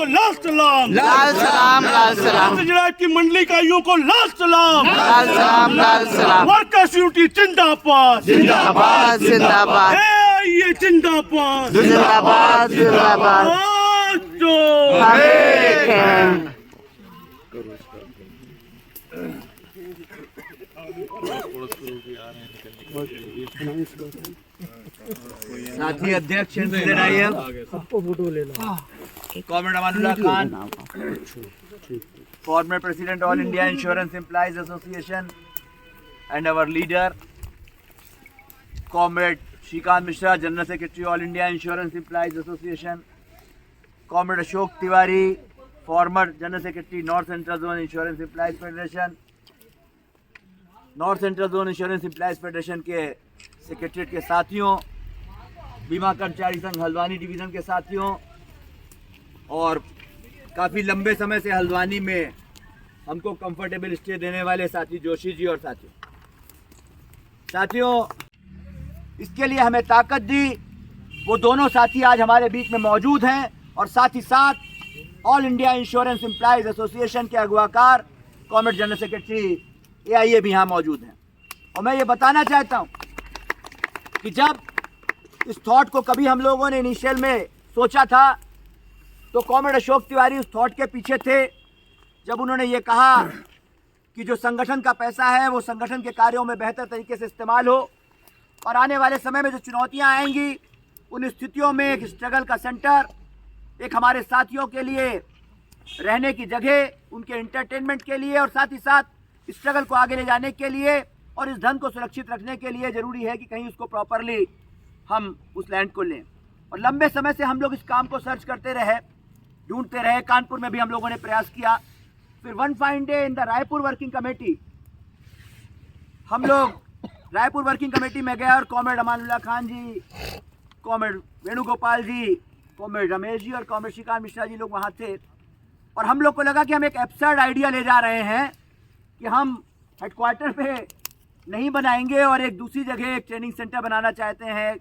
लाल सलाम, लाल सलाम, लाल सलाम, जनाब की मंडली इकाइयों को लाल सलाम, लाल सलाम, लाल सलाम, वर्कर्स यूनिटी जिंदाबाद, जिंदाबाद, जिंदाबाद, ये जिंदाबाद, जिंदाबाद, जिंदाबाद, आज तो हम एक हैं। साथी अध्यक्ष comrade Amanullah Khan, former president all India insurance employees association and our leader comrade Shrikant Mishra, general secretary all India insurance employees association, comrade Ashok Tiwari, former general secretary north central zone insurance employees federation, north central zone insurance employees federation के secretariat के साथियों, बीमा कर्मचारी संघ Haldwani division के साथियों और काफ़ी लंबे समय से हल्द्वानी में हमको कंफर्टेबल स्टे देने वाले साथी जोशी जी और साथियों, इसके लिए हमें ताकत दी वो दोनों साथी आज हमारे बीच में मौजूद हैं और साथ ही साथ all India insurance employees association के अगवाकार कॉमरेड जनरल सेक्रेटरी AIA भी यहाँ मौजूद हैं। और मैं ये बताना चाहता हूँ कि जब इस थॉट को कभी हम लोगों ने इनिशियल में सोचा था तो कॉमरेड अशोक तिवारी उस थॉट के पीछे थे, जब उन्होंने ये कहा कि जो संगठन का पैसा है वो संगठन के कार्यों में बेहतर तरीके से इस्तेमाल हो और आने वाले समय में जो चुनौतियां आएंगी उन स्थितियों में एक स्ट्रगल का सेंटर, एक हमारे साथियों के लिए रहने की जगह, उनके एंटरटेनमेंट के लिए और साथ ही साथ स्ट्रगल को आगे ले जाने के लिए और इस धन को सुरक्षित रखने के लिए ज़रूरी है कि कहीं उसको प्रॉपरली हम उस लैंड को लें। और लंबे समय से हम लोग इस काम को सर्च करते रहे, ढूंढते रहे। कानपुर में भी हम लोगों ने प्रयास किया। फिर one fine day in the Raipur working committee हम लोग रायपुर वर्किंग कमेटी में गए और कॉमरेड अमानुल्लाह खान जी, कॉमरेड वेणुगोपाल जी, कॉमरेड रमेश जी और कॉमरेड श्रीकांत मिश्रा जी लोग वहाँ थे। और हम लोग को लगा कि हम एक एब्सर्ड आइडिया ले जा रहे हैं कि हम हेडक्वार्टर पे नहीं बनाएंगे और एक दूसरी जगह एक ट्रेनिंग सेंटर बनाना चाहते हैं,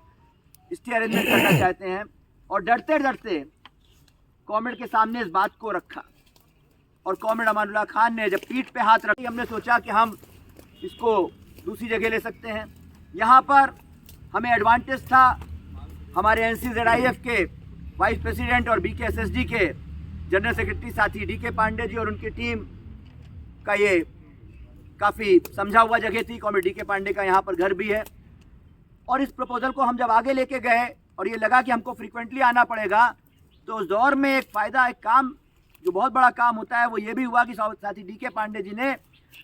स्टे अरेंजमेंट करना चाहते हैं। और डरते डरते कॉमरेड के सामने इस बात को रखा और कॉमरेड अमानुल्लाह खान ने जब पीठ पे हाथ रखी, हमने सोचा कि हम इसको दूसरी जगह ले सकते हैं। यहाँ पर हमें एडवांटेज था, हमारे NCZIF के वाइस प्रेसिडेंट और BKSSD के जनरल सेक्रेटरी साथी DK पांडे जी और उनकी टीम का ये काफ़ी समझा हुआ जगह थी। कॉमरेड DK पांडे का यहाँ पर घर भी है। और इस प्रपोजल को हम जब आगे लेके गए और ये लगा कि हमको फ्रीक्वेंटली आना पड़ेगा, तो उस दौर में एक फ़ायदा, एक काम जो बहुत बड़ा काम होता है वो ये भी हुआ कि साथी DK पांडे जी ने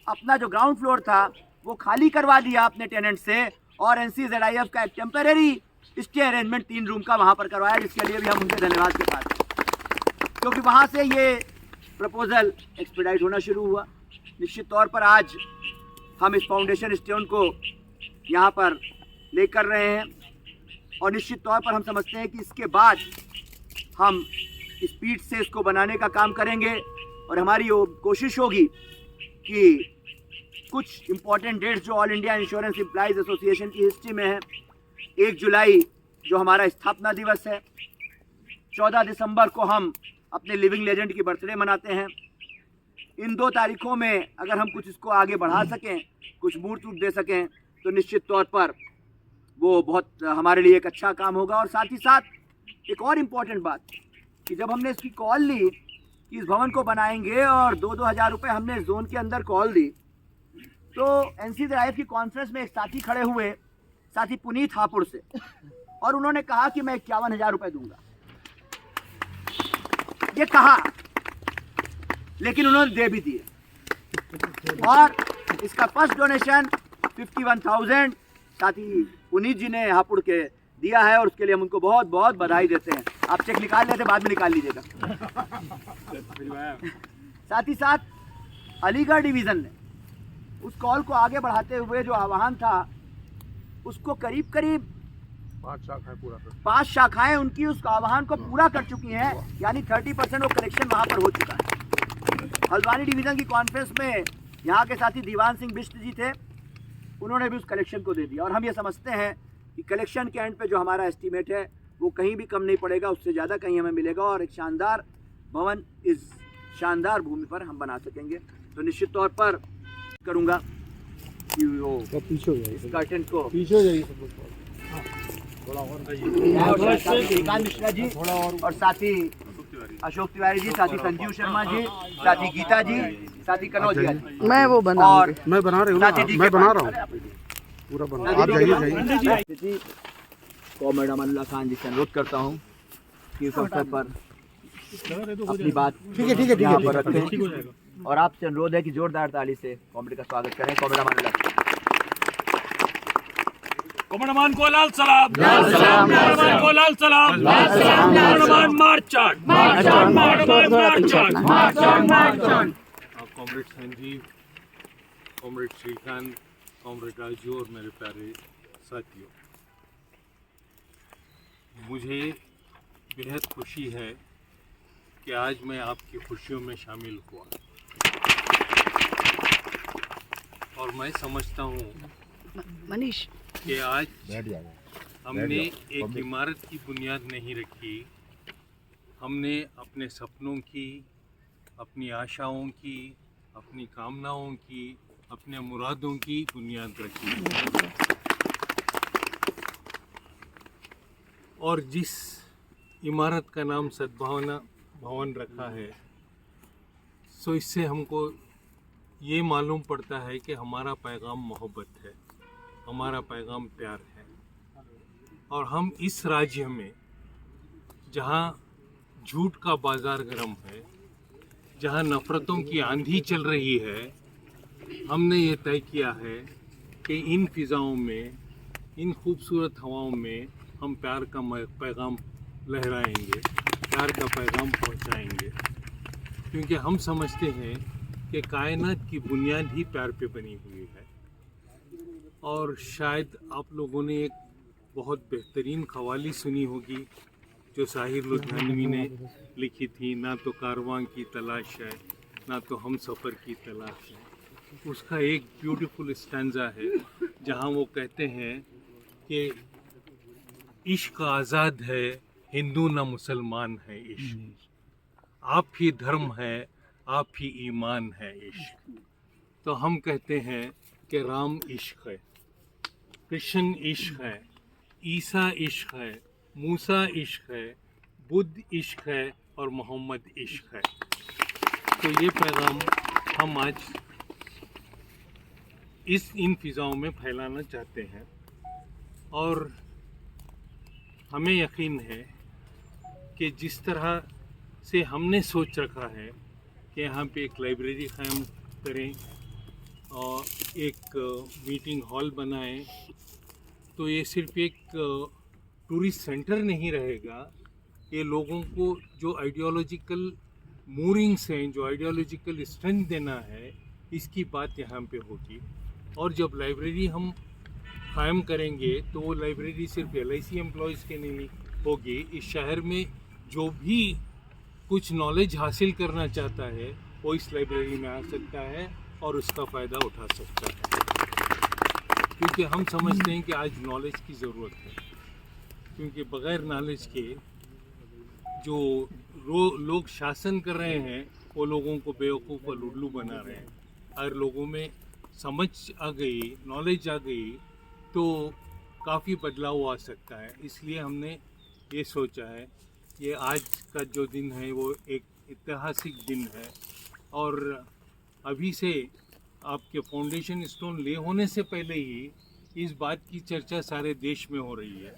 अपना जो ग्राउंड फ्लोर था वो खाली करवा दिया अपने टेनेंट से और NCZIF का एक टेम्परेरी स्टे अरेंजमेंट 3 रूम का वहाँ पर करवाया, जिसके लिए भी हम उनके धन्यवाद के साथ, क्योंकि वहाँ से ये प्रपोजल एक्सपीडाइट होना शुरू हुआ। निश्चित तौर पर आज हम इस फाउंडेशन स्टोन को यहाँ पर ले कर रहे हैं और निश्चित तौर पर हम समझते हैं कि इसके बाद हम स्पीड से इसको बनाने का काम करेंगे और हमारी कोशिश होगी कि कुछ इम्पॉर्टेंट डेट्स जो all India insurance employees association की हिस्ट्री में है, 1 जुलाई जो हमारा स्थापना दिवस है, 14 दिसंबर को हम अपने लिविंग लेजेंड की बर्थडे मनाते हैं। इन 2 तारीखों में अगर हम कुछ इसको आगे बढ़ा सकें, कुछ मूर्त रूप दे सकें, तो निश्चित तौर पर वो बहुत हमारे लिए एक अच्छा काम होगा। और साथ ही साथ एक और इम्पॉर्टेंट बात कि जब हमने इसकी कॉल ली कि इस भवन को बनाएंगे और 2-2 हज़ार रुपये हमने जोन के अंदर कॉल दी, तो NCZIF की कॉन्फ्रेंस में एक साथी खड़े हुए, साथी पुनीत हापुड़ से, और उन्होंने कहा कि मैं 51,000 रुपये दूंगा। ये कहा, लेकिन उन्होंने दे भी दिए और इसका फर्स्ट डोनेशन 51,000 साथी पुनीत जी ने हापुड़ के दिया है और उसके लिए हम उनको बहुत बहुत बधाई देते हैं। आप चेक निकाल लेते, बाद में निकाल लीजिएगा। साथ ही साथ अलीगढ़ डिवीज़न ने उस कॉल को आगे बढ़ाते हुए जो आह्वान था उसको करीब 5 शाखाएं उनकी उस आह्वान को पूरा कर चुकी हैं, यानी 30% वो कलेक्शन वहाँ पर हो चुका है। हल्द्वानी डिवीज़न की कॉन्फ्रेंस में यहाँ के साथी दीवान सिंह बिष्ट जी थे, उन्होंने भी उस कलेक्शन को दे दिया और हम ये समझते हैं कि कलेक्शन के एंड पे जो हमारा एस्टीमेट है वो कहीं भी कम नहीं पड़ेगा, उससे ज़्यादा कहीं हमें मिलेगा और एक शानदार भवन इस शानदार भूमि पर हम बना सकेंगे। तो निश्चित तौर पर करूँगा कि वो इस कर्टन को श्रीकांत मिश्रा जी और साथ ही अशोक तिवारी जी, साथ ही संजीव शर्मा जी, साथ ही गीता जी, साथ ही कनौज जी, मैं वो और बनाऊंगी। मैं बना रही हूँ ना, साथ ही मैं बना रहा हूँ DK पूरा बना। आप जाइए जाइए। कॉमरेड अमनुल्लाह खान जी से अनुरोध करता हूँ कि इस अवसर पर अपनी बात यहाँ पर रखें और आपसे अनुरोध है कि जोरदार ताली से कॉमरेड का स्वागत करें। कॉमरेड अमनुल्लाह। कमरमान को लाल सलाम, सलाम, कमरमान को लाल सलाम, कमरमान march on, comrade Sanjeev, comrade Shrikant, comrade Raju और मेरे प्यारे साथियों, मुझे बेहद खुशी है कि आज मैं आपकी खुशियों में शामिल हुआ और मैं समझता हूँ मनीष कि आज हमने एक इमारत की बुनियाद नहीं रखी, हमने अपने सपनों की, अपनी आशाओं की, अपनी कामनाओं की, अपने मुरादों की बुनियाद रखी। और जिस इमारत का नाम सद्भावना भवन रखा है, सो इससे हमको ये मालूम पड़ता है कि हमारा पैगाम मोहब्बत है, हमारा पैगाम प्यार है। और हम इस राज्य में जहाँ झूठ का बाजार गर्म है, जहाँ नफ़रतों की आंधी चल रही है, हमने ये तय किया है कि इन फिज़ाओं में, इन खूबसूरत हवाओं में हम प्यार का पैगाम लहराएंगे, प्यार का पैगाम पहुंचाएंगे, क्योंकि हम समझते हैं कि कायनात की बुनियाद ही प्यार पे बनी हुई है। और शायद आप लोगों ने एक बहुत बेहतरीन कव्वाली सुनी होगी जो साहिर लुधियानवी ने लिखी थी, ना तो कारवां की तलाश है, ना तो हम सफ़र की तलाश है। उसका एक ब्यूटीफुल स्टैंजा है जहाँ वो कहते हैं कि इश्क आज़ाद है, हिंदू ना मुसलमान है इश्क, आप ही धर्म है, आप ही ईमान है इश्क। तो हम कहते हैं कि राम इश्क है, कृष्ण इश्क है, ईसा इश्क है, मूसा इश्क है, बुद्ध इश्क है और मोहम्मद इश्क है। तो ये पैगाम हम आज इन फिज़ाओं में फैलाना चाहते हैं। और हमें यकीन है कि जिस तरह से हमने सोच रखा है कि यहाँ पे एक लाइब्रेरी कायम करें और एक मीटिंग हॉल बनाएं, तो ये सिर्फ एक टूरिस्ट सेंटर नहीं रहेगा। ये लोगों को जो आइडियोलॉजिकल मूरिंग्स हैं, जो आइडियोलॉजिकल स्ट्रेंथ देना है, इसकी बात यहाँ पे होगी। और जब लाइब्रेरी हम कायम करेंगे तो वो लाइब्रेरी सिर्फ LIC एम्प्लॉयज़ के नहीं होगी। इस शहर में जो भी कुछ नॉलेज हासिल करना चाहता है वो इस लाइब्रेरी में आ सकता है और उसका फ़ायदा उठा सकता है, क्योंकि हम समझते हैं कि आज नॉलेज की ज़रूरत है। क्योंकि बग़ैर नॉलेज के जो लोग शासन कर रहे हैं वो लोगों को बेवकूफ़ और लुल्लू बना रहे हैं। अगर लोगों में समझ आ गई, नॉलेज आ गई, तो काफ़ी बदलाव आ सकता है। इसलिए हमने ये सोचा है, ये आज का जो दिन है वो एक ऐतिहासिक दिन है। और अभी से आपके फाउंडेशन स्टोन ले होने से पहले ही इस बात की चर्चा सारे देश में हो रही है।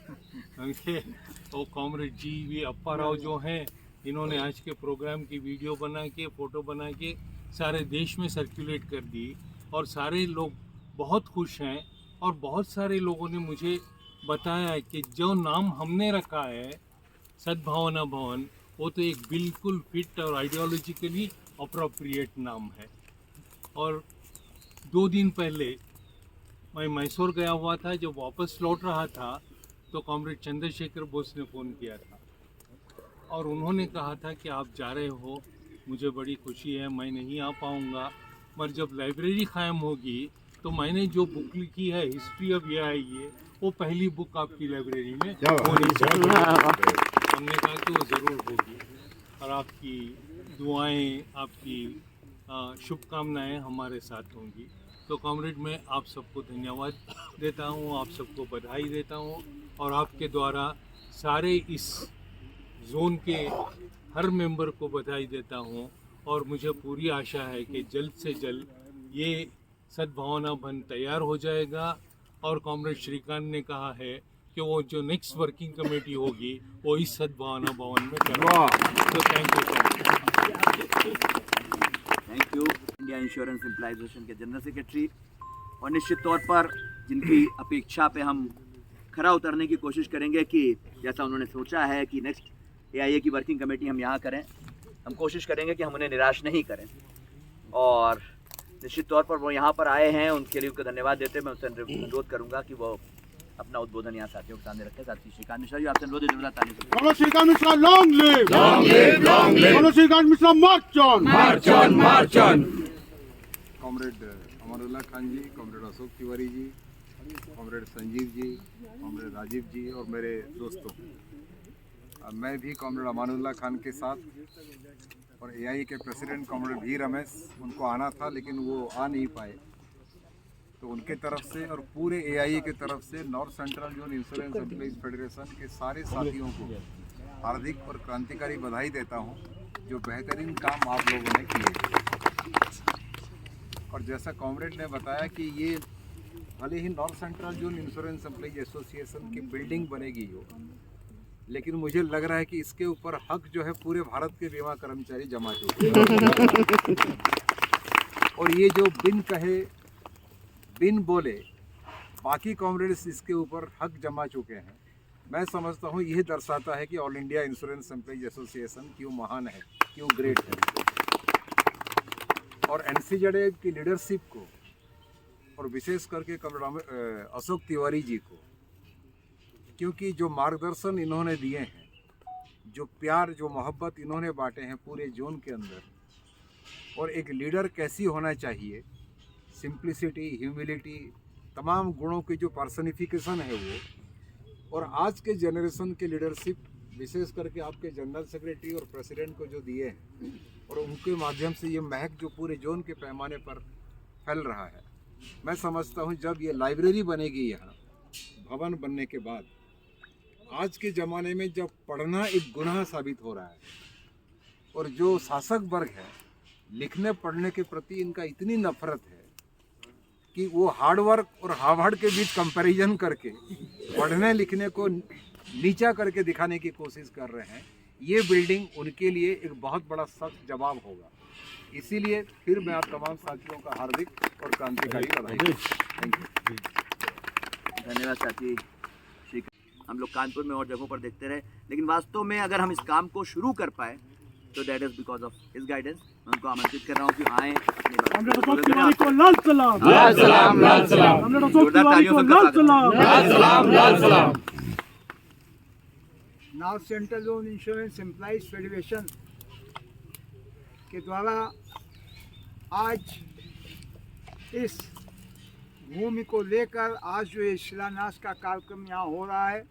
और कॉमरेड GV अप्पा राव जो हैं, इन्होंने आज के प्रोग्राम की वीडियो बना के, फ़ोटो बना के सारे देश में सर्कुलेट कर दी और सारे लोग बहुत खुश हैं। और बहुत सारे लोगों ने मुझे बताया है कि जो नाम हमने रखा है सद्भावना भवन, वो तो एक बिल्कुल फिट और आइडियोलॉजिकली अप्रोप्रिएट नाम है। और 2 दिन पहले मैं मैसूर गया हुआ था, जब वापस लौट रहा था तो कॉमरेड चंद्रशेखर बोस ने फ़ोन किया था और उन्होंने कहा था कि आप जा रहे हो, मुझे बड़ी खुशी है, मैं नहीं आ पाऊँगा, मगर जब लाइब्रेरी कायम होगी तो मैंने जो बुक लिखी है हिस्ट्री ऑफ AIA, वो पहली बुक आपकी लाइब्रेरी में होनी चाहिए। हमने कहा कि वो ज़रूर होगी और आपकी दुआएं, आपकी शुभकामनाएं हमारे साथ होंगी। तो कॉमरेड, मैं आप सबको धन्यवाद देता हूं, आप सबको बधाई देता हूं और आपके द्वारा सारे इस जोन के हर मेंबर को बधाई देता हूं। और मुझे पूरी आशा है कि जल्द से जल्द ये सद्भावना भवन तैयार हो जाएगा। और कॉमरेड श्रीकांत ने कहा है कि वो जो नेक्स्ट वर्किंग कमेटी होगी वो इस सद्भावना भवन में करेगा। तो thank you. Thank you India insurance employees association के जनरल सेक्रेटरी। और निश्चित तौर पर जिनकी अपेक्षा पे हम खरा उतरने की कोशिश करेंगे कि जैसा उन्होंने सोचा है कि नेक्स्ट AIA की वर्किंग कमेटी हम यहाँ करें, हम कोशिश करेंगे कि हम उन्हें निराश नहीं करें। और निश्चित तौर पर वो यहाँ पर आए हैं, उनके लिए उनको धन्यवाद देते मैं उनसे अनुरोध करूँगा कि वो अपना उद्बोधन यहाँ साथियों के सामने रखें। साथी श्रीकांत मिश्रा जी, आपसे अनुरोध है जोरदार ताली से। बोलो Shrikant Mishra long live, long live, long live. बोलो Shrikant Mishra march on, march on, march on. Comrade Amanullah Khan ji, comrade Ashok Tiwari ji, comrade Sanjeev ji, comrade Rajeev ji और मेरे दोस्तों, मैं भी कॉमरेड अमानुल्लाह खान के साथ और AIA के प्रेसिडेंट कॉमरेड V रमेश, उनको आना था लेकिन वो आ नहीं पाए, तो उनके तरफ से और पूरे AIA के तरफ से north central zone insurance employees federation के सारे साथियों को हार्दिक और क्रांतिकारी बधाई देता हूं, जो बेहतरीन काम आप लोगों ने किए। और जैसा कॉमरेड ने बताया कि ये भले ही north central zone insurance employees association की बिल्डिंग बनेगी हो, लेकिन मुझे लग रहा है कि इसके ऊपर हक जो है पूरे भारत के बीमा कर्मचारी जमा चुके हैं। और ये जो बिन कहे बिन बोले बाकी कॉमरेड्स इसके ऊपर हक जमा चुके हैं। मैं समझता हूँ यह दर्शाता है कि all India insurance employees association क्यों महान है, क्यों ग्रेट है। और NCZA की लीडरशिप को और विशेष करके कॉमरेड अशोक तिवारी जी को, क्योंकि जो मार्गदर्शन इन्होंने दिए हैं, जो प्यार, जो मोहब्बत इन्होंने बांटे हैं पूरे जोन के अंदर, और एक लीडर कैसी होना चाहिए, सिंप्लिसिटी, ह्यूमिलिटी, तमाम गुणों की जो पर्सनिफिकेशन है वो, और आज के जनरेशन के लीडरशिप विशेष करके आपके जनरल सेक्रेटरी और प्रेसिडेंट को जो दिए हैं, और उनके माध्यम से ये महक जो पूरे जोन के पैमाने पर फैल रहा है। मैं समझता हूँ जब ये लाइब्रेरी बनेगी यहाँ भवन बनने के बाद, आज के ज़माने में जब पढ़ना एक गुनाह साबित हो रहा है और जो शासक वर्ग है लिखने पढ़ने के प्रति इनका इतनी नफरत है कि वो हार्ड वर्क और हार्वर्ड के बीच कंपैरिजन करके पढ़ने लिखने को नीचा करके दिखाने की कोशिश कर रहे हैं, ये बिल्डिंग उनके लिए एक बहुत बड़ा सख्त जवाब होगा। इसीलिए फिर मैं आप तमाम साथियों का हार्दिक और क्रांतिकारी बधाई देता हूं। धन्यवाद साथी श्री। हम लोग कानपुर में और जगहों पर देखते रहे, लेकिन वास्तव में अगर हम इस काम को शुरू कर पाए तो that is because of his guidance. मैं उनको आमंत्रित कर रहा हूँ कि आए। कॉमरेड अशोक तिवारी को लाल सलाम, लाल सलाम, लाल सलाम। कॉमरेड अशोक तिवारी को लाल सलाम, लाल सलाम, लाल सलाम। North central zone insurance employees federation के द्वारा आज इस भूमि को लेकर आज जो ये शिलान्यास का कार्यक्रम यहाँ हो रहा है,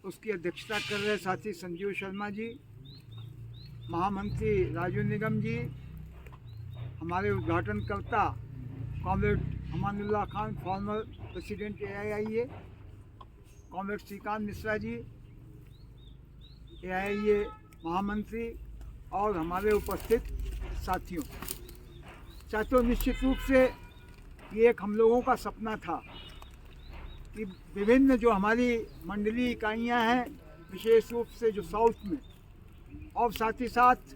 उसकी अध्यक्षता कर रहे साथी संजीव शर्मा जी, महामंत्री राजू निगम जी, हमारे उद्घाटनकर्ता comrade Amanullah Khan, former president AIA, comrade Shrikant Mishra ji, AIA महामंत्री, और हमारे उपस्थित साथियों। निश्चित रूप से ये एक हम लोगों का सपना था कि विभिन्न जो हमारी मंडलीय इकाइयाँ हैं, विशेष रूप से जो साउथ में, और साथ ही साथ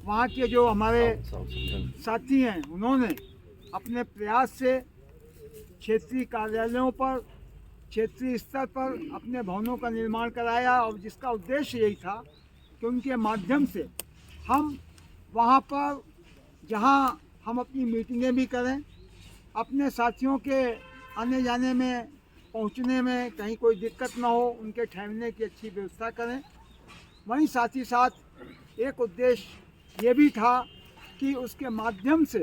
वहाँ के जो हमारे साथी हैं, उन्होंने अपने प्रयास से क्षेत्रीय कार्यालयों पर, क्षेत्रीय स्तर पर अपने भवनों का निर्माण कराया, और जिसका उद्देश्य यही था कि उनके माध्यम से हम वहाँ पर जहाँ हम अपनी मीटिंगें भी करें, अपने साथियों के आने जाने में, पहुँचने में कहीं कोई दिक्कत ना हो, उनके ठहरने की अच्छी व्यवस्था करें। वहीं साथ ही साथ एक उद्देश्य ये भी था कि उसके माध्यम से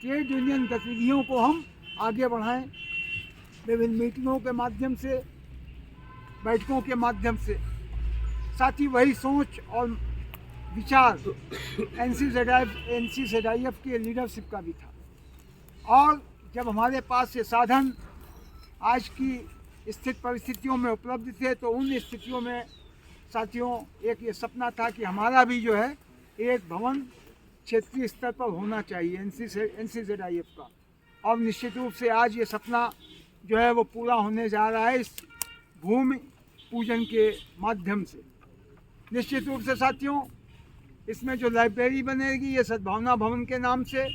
ट्रेड यूनियन गतिविधियों को हम आगे बढ़ाएं, विभिन्न मीटिंगों के माध्यम से, बैठकों के माध्यम से। साथ ही वही सोच और विचार NCZIF के लीडरशिप का भी था। और जब हमारे पास ये साधन आज की स्थित परिस्थितियों में उपलब्ध थे तो उन स्थितियों में साथियों एक ये सपना था कि हमारा भी जो है एक भवन क्षेत्रीय स्तर पर होना चाहिए NCZIF का। और निश्चित रूप से आज ये सपना जो है वो पूरा होने जा रहा है इस भूमि पूजन के माध्यम से। निश्चित रूप से साथियों इसमें जो लाइब्रेरी बनेगी ये सद्भावना भवन के नाम से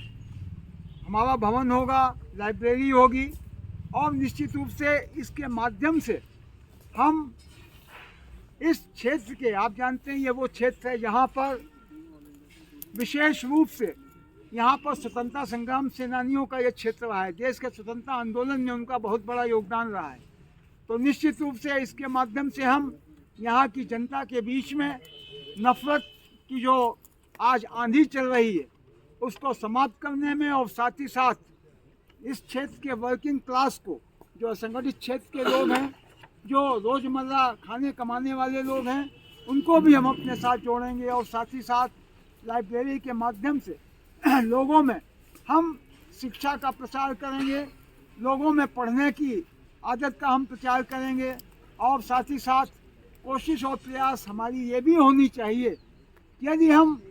हमारा भवन होगा, लाइब्रेरी होगी। और निश्चित रूप से इसके माध्यम से हम इस क्षेत्र के, आप जानते हैं ये वो क्षेत्र है जहाँ पर विशेष रूप से यहाँ पर स्वतंत्रता संग्राम सेनानियों का ये क्षेत्र रहा है। देश के स्वतंत्रता आंदोलन में उनका बहुत बड़ा योगदान रहा है। तो निश्चित रूप से इसके माध्यम से हम यहाँ की जनता के बीच में नफरत की जो आज आंधी चल रही है उसको समाप्त करने में और साथ ही साथ इस क्षेत्र के वर्किंग क्लास को, जो असंगठित क्षेत्र के लोग हैं, जो रोज़मर्रा खाने कमाने वाले लोग हैं, उनको भी हम अपने साथ जोड़ेंगे। और साथ ही साथ लाइब्रेरी के माध्यम से लोगों में हम शिक्षा का प्रचार करेंगे, लोगों में पढ़ने की आदत का हम प्रचार करेंगे। और साथ ही साथ कोशिश और प्रयास हमारी ये भी होनी चाहिए, यदि हम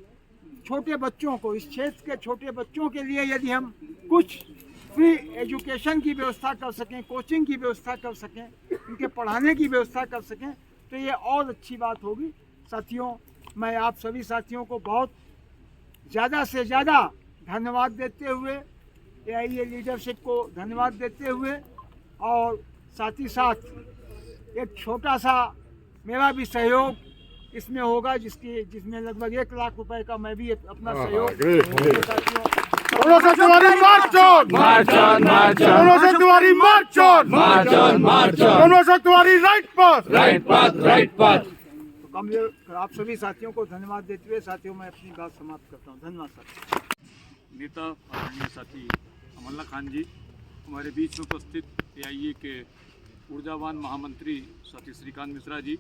छोटे बच्चों को, इस क्षेत्र के छोटे बच्चों के लिए यदि हम कुछ फ्री एजुकेशन की व्यवस्था कर सकें, कोचिंग की व्यवस्था कर सकें, उनके पढ़ाने की व्यवस्था कर सकें तो ये और अच्छी बात होगी। साथियों मैं आप सभी साथियों को बहुत ज़्यादा से ज़्यादा धन्यवाद देते हुए, AIA लीडरशिप को धन्यवाद देते हुए, और साथ ही साथ एक छोटा सा मेरा भी सहयोग इसमें होगा जिसमें लगभग 1 लाख रुपए का मैं भी अपना सहयोग साथियों। Manoj Tiwari march on, Manoj Tiwari march on, Manoj Tiwari right path. तो कम आप सभी साथियों को धन्यवाद देते हुए साथियों मैं अपनी बात समाप्त करता हूँ। धन्यवाद साथियों। नेता आदरणीय साथी अमल्ला खान जी, हमारे बीच में उपस्थित AIA के ऊर्जावान महामंत्री साथी श्रीकांत मिश्रा जी।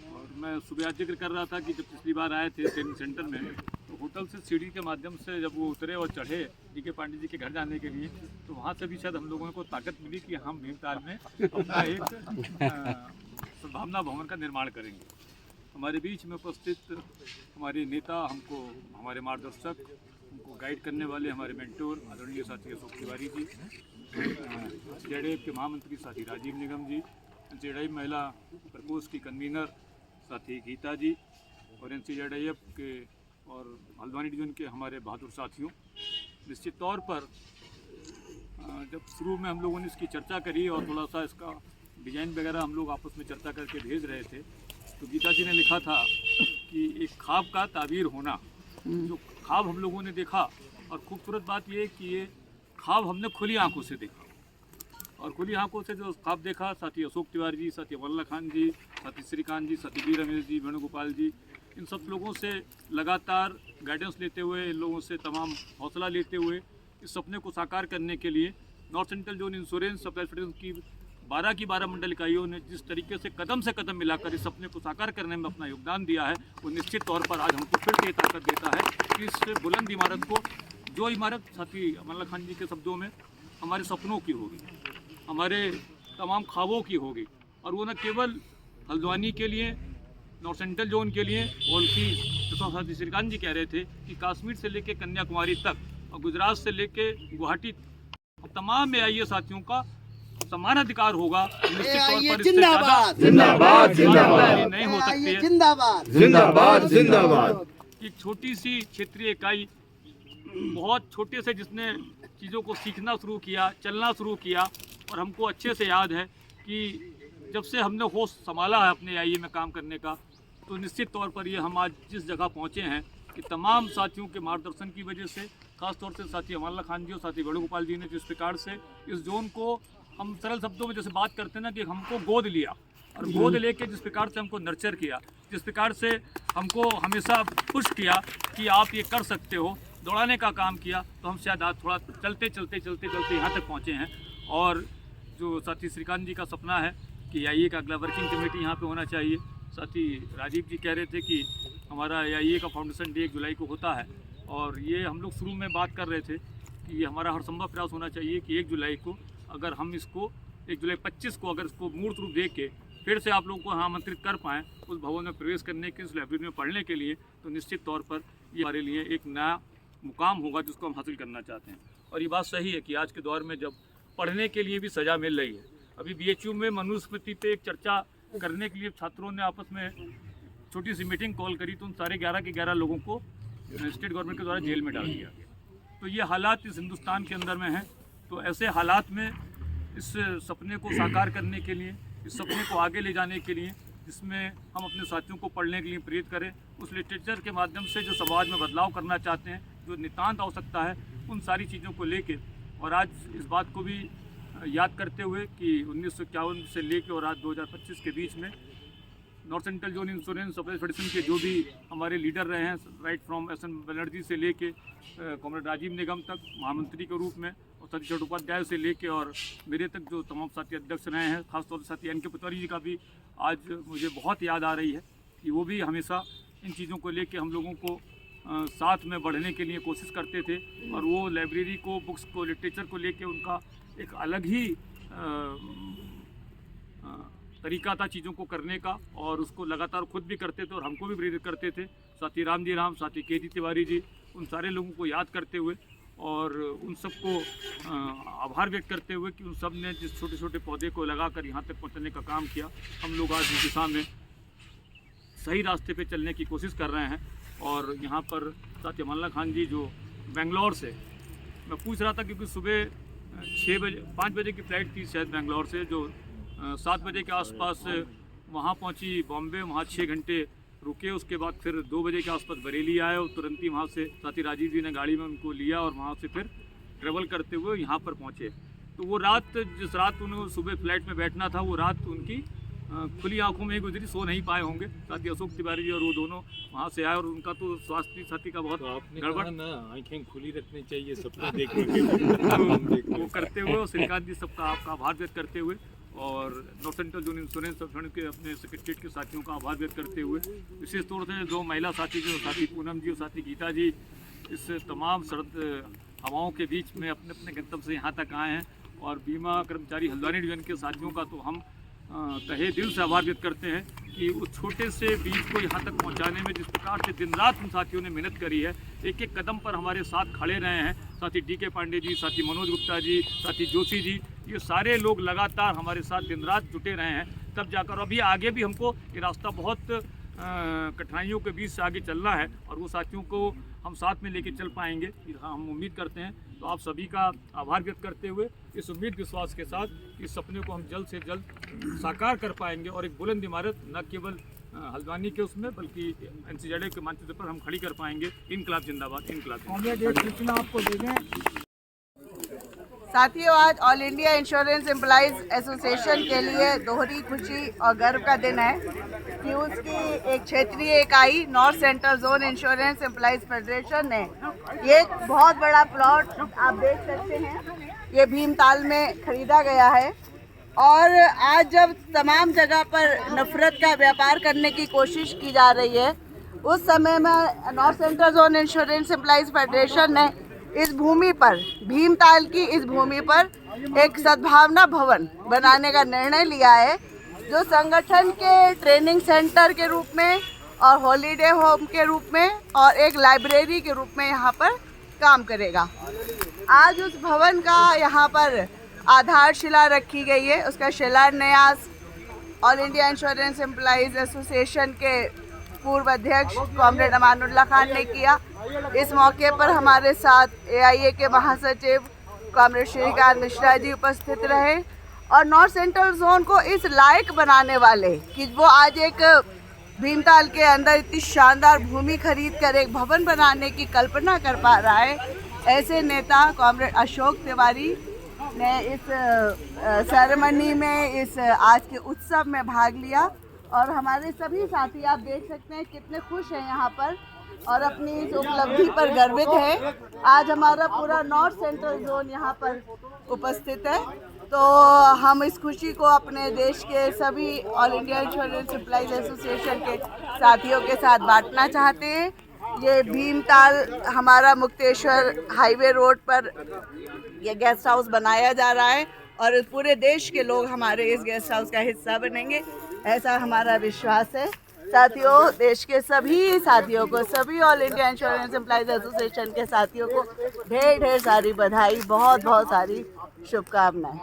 और मैं सुबह जिक्र कर रहा था कि जब पिछली बार आए थे ट्रेनिंग सेंटर में तो होटल से सीढ़ी के माध्यम से जब वो उतरे और चढ़े DK पांडे जी के घर जाने के लिए तो वहाँ से भी शायद हम लोगों को ताकत मिली कि हम भीमताल में अपना एक सद्भावना भवन का निर्माण करेंगे। हमारे बीच में उपस्थित हमारे नेता, हमको हमारे मार्गदर्शक, हमको गाइड करने वाले हमारे मेंटोर आदरणीय साथी अशोक तिवारी जी, JDF के महामंत्री साथी राजीव निगम जी, JDI महिला प्रकोष्ठ की कन्वीनर साथी गीता जी, और NCZIF के और हल्द्वानी डिवीजन के हमारे बहादुर साथियों। निश्चित तौर पर जब शुरू में हम लोगों ने इसकी चर्चा करी और थोड़ा सा इसका डिज़ाइन वगैरह हम लोग आपस में चर्चा करके भेज रहे थे तो गीता जी ने लिखा था कि एक ख्वाब का ताबीर होना। जो ख्वाब हम लोगों ने देखा, और खूबसूरत बात ये कि ये ख्वाब हमने खुली आंखों से देखा, और खुली आंखों से जो ख्वाब देखा साथी अशोक तिवारी जी, साथी अमल्ला खान जी, साथी श्रीकांत जी, साथी वी रमेश जी, वेणुगोपाल जी, इन सब लोगों से लगातार गाइडेंस लेते हुए, इन लोगों से तमाम हौसला लेते हुए इस सपने को साकार करने के लिए north central zone insurance supply federation की 12 की 12 मंडल इकाइयों ने जिस तरीके से कदम मिलाकर इस सपने को साकार करने में अपना योगदान दिया है, वो निश्चित तौर पर आज हमको फिर से ताकत देता है कि इस बुलंद इमारत को, जो इमारत साथी अमल्ला खान जी के शब्दों में हमारे सपनों की होगी, हमारे तमाम ख्वाबों की होगी, और वो न केवल हल्द्वानी के लिए, नॉर्थ सेंट्रल जोन के लिए, बल्कि जैसा साथी श्रीकांत जी कह रहे थे कि कश्मीर से लेकर कन्याकुमारी तक और गुजरात से लेकर गुवाहाटी तमाम AIA साथियों का समान अधिकार होगा। निश्चित तौर पर इससे ज़्यादा नहीं हो सकती है। जिंदाबाद। एक छोटी सी क्षेत्रीय इकाई, बहुत छोटे से जिसने चीज़ों को सीखना शुरू किया, चलना शुरू किया, और हमको अच्छे से याद है कि जब से हमने होश संभाला है अपने AIA में काम करने का, तो निश्चित तौर पर ये हम आज जिस जगह पहुँचे हैं कि तमाम साथियों के मार्गदर्शन की वजह से, खासतौर से साथी अमल्ला खान जी और साथी वेणुगोपाल जी ने जिस प्रकार से इस जोन को, हम सरल शब्दों में जैसे बात करते हैं ना कि हमको गोद लिया, और गोद लेके जिस प्रकार से हमको नर्चर किया, जिस प्रकार से हमको हमेशा पुश किया कि आप ये कर सकते हो, दौड़ाने का काम किया, तो हम शायद आज थोड़ा चलते यहाँ तक पहुँचे हैं। और जो साथी श्रीकांत जी का सपना है कि AIA का अगला वर्किंग कमेटी यहाँ पे होना चाहिए, साथी राजीव जी कह रहे थे कि हमारा AIA का फाउंडेशन डे 1 जुलाई को होता है। और ये हम लोग शुरू में बात कर रहे थे कि हमारा हर संभव प्रयास होना चाहिए कि 1 जुलाई को अगर हम इसको 1 जुलाई 25 को अगर इसको मूर्त रूप दे के फिर से आप लोगों को आमंत्रित कर पाएँ उस भवन में प्रवेश करने के, उस लाइब्रेरी में पढ़ने के लिए, तो निश्चित तौर पर ये हमारे लिए एक नया मुकाम होगा जिसको हम हासिल करना चाहते हैं। और ये बात सही है कि आज के दौर में जब पढ़ने के लिए भी सज़ा मिल रही है, अभी BHU में मनुस्मृति पे एक चर्चा करने के लिए छात्रों ने आपस में छोटी सी मीटिंग कॉल करी, तो उन सारे 11 के 11 लोगों को स्टेट गवर्नमेंट के द्वारा जेल में डाल दिया गया। तो ये हालात इस हिंदुस्तान के अंदर में हैं। तो ऐसे हालात में इस सपने को साकार करने के लिए, इस सपने को आगे ले जाने के लिए, जिसमें हम अपने साथियों को पढ़ने के लिए प्रेरित करें, उस लिटरेचर के माध्यम से जो समाज में बदलाव करना चाहते हैं, जो नितांत आवश्यकता है, उन सारी चीज़ों को लेके और आज इस बात को भी याद करते हुए कि 1951 से लेके और आज 2025 के बीच में north central zone insurance supplies federation के जो भी हमारे लीडर रहे हैं, राइट फ्रॉम SN बनर्जी से लेके कॉमरेड राजीव निगम तक महामंत्री के रूप में, और सतीश चट्टोपाध्याय से लेके और मेरे तक जो तमाम साथी अध्यक्ष रहे हैं, खासतौर से साथी NK पटवारी जी का भी आज मुझे बहुत याद आ रही है कि वो भी हमेशा इन चीज़ों को लेके हम लोगों को साथ में बढ़ने के लिए कोशिश करते थे। और वो लाइब्रेरी को, बुक्स को, लिटरेचर को लेके उनका एक अलग ही तरीका था चीज़ों को करने का, और उसको लगातार खुद भी करते थे और हमको भी प्रेरित करते थे। साथी रामजी राम, साथी KG तिवारी जी, उन सारे लोगों को याद करते हुए और उन सबको आभार व्यक्त करते हुए कि उन सब ने जिस छोटे छोटे पौधे को लगाकर यहाँ तक पहुँचने का काम किया, हम लोग आज इस दिशा में सही रास्ते पे चलने की कोशिश कर रहे हैं। और यहाँ पर साथी अमानुल्लाह खान जी जो बेंगलोर से, मैं पूछ रहा था क्योंकि सुबह 5 बजे की फ़्लाइट थी शायद बेंगलोर से, जो 7 बजे के आसपास वहाँ पहुँची बॉम्बे, वहाँ 6 घंटे रुके, उसके बाद फिर 2 बजे के आसपास बरेली आए और तुरंत ही वहाँ से साथी राजीव जी ने गाड़ी में उनको लिया और वहाँ से फिर ट्रेवल करते हुए यहाँ पर पहुँचे। तो वो रात, जिस रात उन्हें सुबह फ्लाइट में बैठना था, वो रात उनकी खुली आंखों में ही गुजरी, सो नहीं पाए होंगे। साथी अशोक तिवारी जी और वो दोनों वहाँ से आए और उनका तो स्वास्थ्य साथी का बहुत गड़बड़ ना, आंखें खुली रखनी चाहिए सबको देखने के लिए। वो करते हुए और श्रीकांत जी सबका आपका आभार व्यक्त करते हुए और नॉर्थ सेंट्रल जोन इंश्योरेंस के अपने सेक्रेटरीट के साथियों का आभार व्यक्त करते हुए, विशेष तौर से 2 महिला साथी जो साथी पूनम जी और साथी गीता जी इस तमाम सर्द हवाओं के बीच में अपने अपने गंतव्य से यहाँ तक आए हैं। और बीमा कर्मचारी हल्द्वानी डिवीजन के साथियों का तो हम तहे दिल से आभार व्यक्त करते हैं कि उस छोटे से बीज को यहाँ तक पहुँचाने में जिस प्रकार से दिन रात उन साथियों ने मेहनत करी है, एक एक कदम पर हमारे साथ खड़े रहे हैं। साथी DK पांडे जी, साथी मनोज गुप्ता जी, साथी जोशी जी, ये सारे लोग लगातार हमारे साथ दिन रात जुटे रहे हैं, तब जाकर अभी आगे भी हमको ये रास्ता बहुत कठिनाइयों के बीच से आगे चलना है और वो साथियों को हम साथ में लेके चल पाएंगे, हम उम्मीद करते हैं। तो आप सभी का आभार व्यक्त करते हुए इस उम्मीद विश्वास के साथ इस सपने को हम जल्द से जल्द साकार कर पाएंगे और एक बुलंद इमारत न केवल हल्द्वानी के उसमें बल्कि NCZA के मानचित्र पर हम खड़ी कर पाएंगे। इनकलाब जिंदाबाद, इनकलाब जिंदाबाद। आपको दे दें। साथियों, आज all India insurance employees association के लिए दोहरी खुशी और गर्व का दिन है कि उसकी एक क्षेत्रीय इकाई north central zone insurance employees federation ने ये एक बहुत बड़ा प्लॉट आप देख सकते हैं, ये भीमताल में खरीदा गया है। और आज जब तमाम जगह पर नफरत का व्यापार करने की कोशिश की जा रही है, उस समय में north central zone insurance employees federation ने इस भूमि पर, भीमताल की इस भूमि पर एक सद्भावना भवन बनाने का निर्णय लिया है, जो संगठन के ट्रेनिंग सेंटर के रूप में और हॉलीडे होम के रूप में और एक लाइब्रेरी के रूप में यहाँ पर काम करेगा। आज उस भवन का यहाँ पर आधारशिला रखी गई है, उसका शिलान्यास all India insurance employees association के पूर्व अध्यक्ष कॉमरेड अमानुल्लाह खान ने किया। इस मौके पर हमारे साथ AIA के महासचिव कॉमरेड श्रीकांत मिश्रा जी उपस्थित रहे और नॉर्थ सेंट्रल जोन को इस लायक बनाने वाले कि वो आज एक भीमताल के अंदर इतनी शानदार भूमि खरीद कर एक भवन बनाने की कल्पना कर पा रहा है, ऐसे नेता कॉमरेड अशोक तिवारी ने इस सेरेमनी में, इस आज के उत्सव में भाग लिया। और हमारे सभी साथी आप देख सकते हैं कितने खुश हैं यहाँ पर और अपनी इस उपलब्धि पर गर्वित है। आज हमारा पूरा नॉर्थ सेंट्रल जोन यहाँ पर उपस्थित है तो हम इस खुशी को अपने देश के सभी all India insurance employees association के साथियों के साथ बांटना चाहते हैं। ये भीमताल हमारा मुक्तेश्वर हाईवे रोड पर ये गेस्ट हाउस बनाया जा रहा है और पूरे देश के लोग हमारे इस गेस्ट हाउस का हिस्सा बनेंगे, ऐसा हमारा विश्वास है। साथियों, देश के सभी साथियों को, सभी all India insurance employees association के साथियों को ढेर ढेर सारी बधाई, बहुत बहुत सारी शुभकामनाएं।